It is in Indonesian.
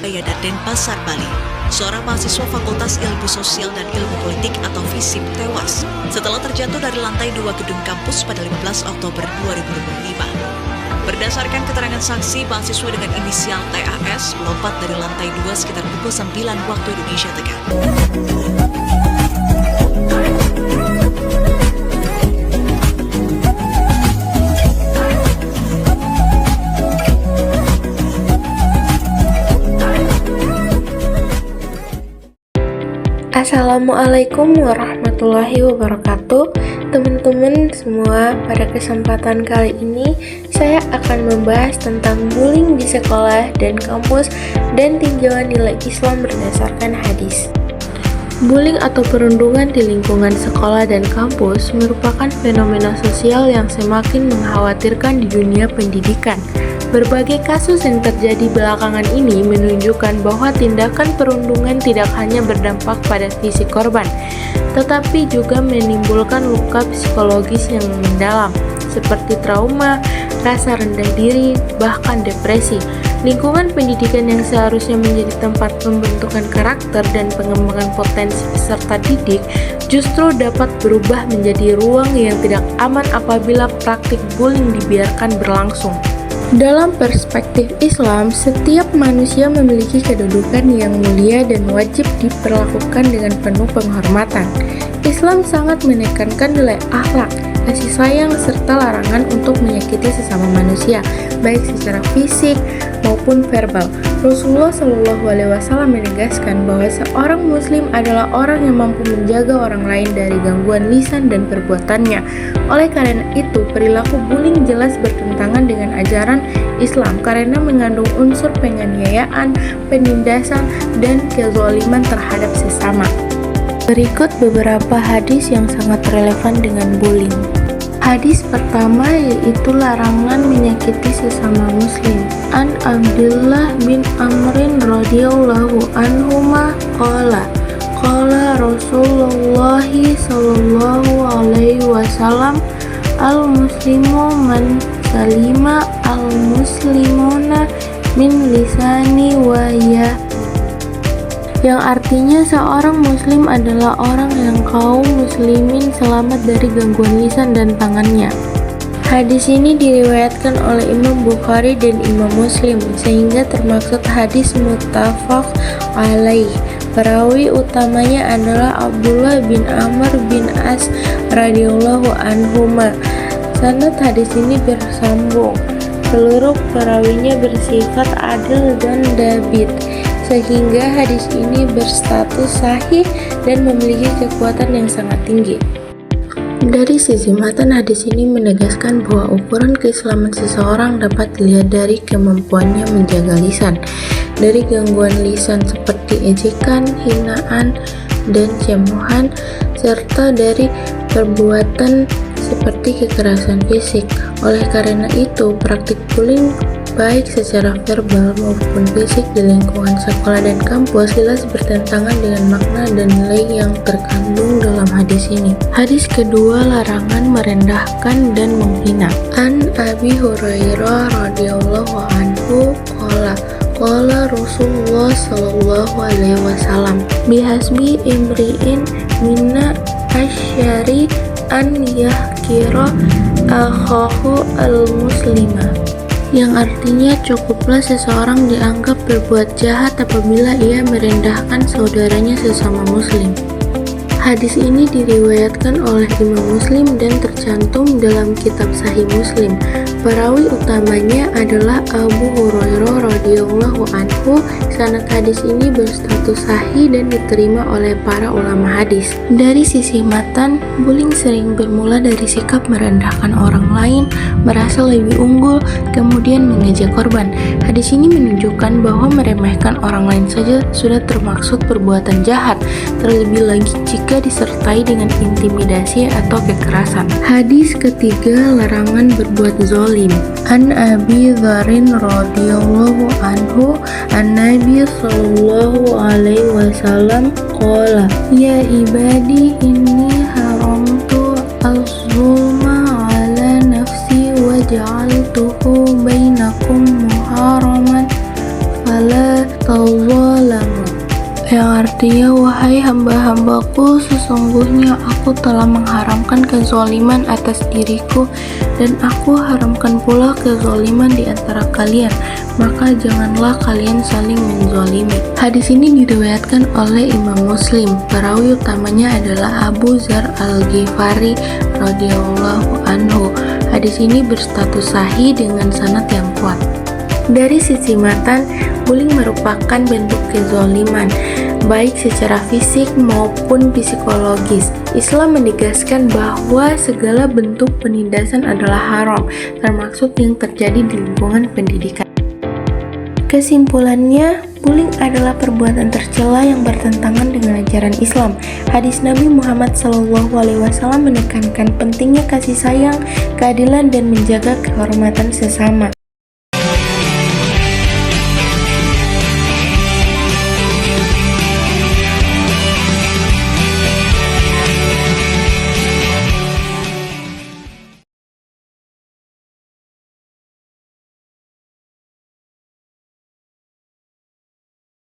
Surabaya dan Denpasar, Bali. Seorang mahasiswa Fakultas Ilmu Sosial dan Ilmu Politik atau FISIP tewas setelah terjatuh dari lantai 2 gedung kampus pada 15 Oktober 2025. Berdasarkan keterangan saksi, mahasiswa dengan inisial TAS melompat dari lantai 2 sekitar pukul 9 waktu Indonesia Tengah. Assalamualaikum warahmatullahi wabarakatuh. Teman-teman semua, pada kesempatan kali ini saya akan membahas tentang bullying di sekolah dan kampus dan tinjauan nilai Islam berdasarkan hadis. Bullying atau perundungan di lingkungan sekolah dan kampus merupakan fenomena sosial yang semakin mengkhawatirkan di dunia pendidikan. Berbagai kasus yang terjadi belakangan ini menunjukkan bahwa tindakan perundungan tidak hanya berdampak pada fisik korban, tetapi juga menimbulkan luka psikologis yang mendalam, seperti trauma, rasa rendah diri, bahkan depresi. Lingkungan pendidikan yang seharusnya menjadi tempat pembentukan karakter dan pengembangan potensi peserta didik justru dapat berubah menjadi ruang yang tidak aman apabila praktik bullying dibiarkan berlangsung. Dalam perspektif Islam, setiap manusia memiliki kedudukan yang mulia dan wajib diperlakukan dengan penuh penghormatan. Islam sangat menekankan nilai akhlak, kasih sayang, serta larangan untuk menyakiti sesama manusia, baik secara fisik maupun verbal. Rasulullah SAW menegaskan bahwa seorang muslim adalah orang yang mampu menjaga orang lain dari gangguan lisan dan perbuatannya. Oleh karena itu, perilaku bullying jelas bertentangan dengan ajaran Islam karena mengandung unsur penganiayaan, penindasan, dan kezaliman terhadap sesama. Berikut beberapa hadis yang sangat relevan dengan bullying. Hadis pertama yaitu larangan menyakiti sesama muslim. An Abdullah bin Amrin radhiyallahu anhuma qala Rasulullah sallallahu alaihi wasallam al-muslimu man salima al-muslimuna min lisani wa ya, yang artinya seorang muslim adalah orang yang kaum muslimin selamat dari gangguan lisan dan tangannya. Hadis ini diriwayatkan oleh Imam Bukhari dan Imam Muslim, sehingga termaksud hadis muttafaq alaih. Perawi utamanya adalah Abdullah bin Amr bin As radhiyallahu anhuma. Sanad hadis ini bersambung. Seluruh perawinya bersifat adil dan dabit, sehingga hadis ini berstatus sahih dan memiliki kekuatan yang sangat tinggi. Dari sisi matan, hadis ini menegaskan bahwa ukuran keislaman seseorang dapat dilihat dari kemampuannya menjaga lisan dari gangguan lisan seperti ejekan, hinaan, dan cemoohan, serta dari perbuatan seperti kekerasan fisik. Oleh karena itu, praktik bullying baik secara verbal maupun fisik di lingkungan sekolah dan kampus jelas bertentangan dengan makna dan nilai yang terkandung dalam hadis ini. Hadis kedua, larangan merendahkan dan menghina. An Abi Hurairah radhiyallahu anhu qala Rasulullah sallallahu alaihi wasallam bihasbi imri'in minna asyari an yahkira akhahu al-muslimah, yang artinya cukuplah seseorang dianggap berbuat jahat apabila ia merendahkan saudaranya sesama muslim. Hadis ini diriwayatkan oleh Imam Muslim dan tercantum dalam kitab Sahih Muslim. Perawi utamanya adalah Abu Hurairah radhiyallahu anhu. Sanad hadis ini berstatus sahih dan diterima oleh para ulama hadis. Dari sisi matan, bullying sering bermula dari sikap merendahkan orang lain, merasa lebih unggul, kemudian mengejek korban. Hadis ini menunjukkan bahwa meremehkan orang lain saja sudah termaksud perbuatan jahat, terlebih lagi jika disertai dengan intimidasi atau kekerasan. Hadis ketiga, larangan berbuat zalim. An Abi Dzarrin radhiyallahu anhu an-Nabi sallallahu alaihi wasallam qala ya ibadi inni haramtu az-zulma ala nafsi wa ja'altuhu bainakum muharraman fala artinya, wahai hamba-hambaku, sesungguhnya aku telah mengharamkan kezaliman atas diriku dan aku haramkan pula kezaliman di antara kalian, maka janganlah kalian saling menzalimi. Hadis ini diriwayatkan oleh Imam Muslim. Perawi utamanya adalah Abu Dzar Al-Ghifari radhiyallahu anhu. Hadis ini berstatus sahih dengan sanad yang kuat. Dari sisi matan, bullying merupakan bentuk kezaliman, baik secara fisik maupun psikologis. Islam menegaskan bahwa segala bentuk penindasan adalah haram, termasuk yang terjadi di lingkungan pendidikan. Kesimpulannya, bullying adalah perbuatan tercela yang bertentangan dengan ajaran Islam. Hadis Nabi Muhammad SAW menekankan pentingnya kasih sayang, keadilan, dan menjaga kehormatan sesama.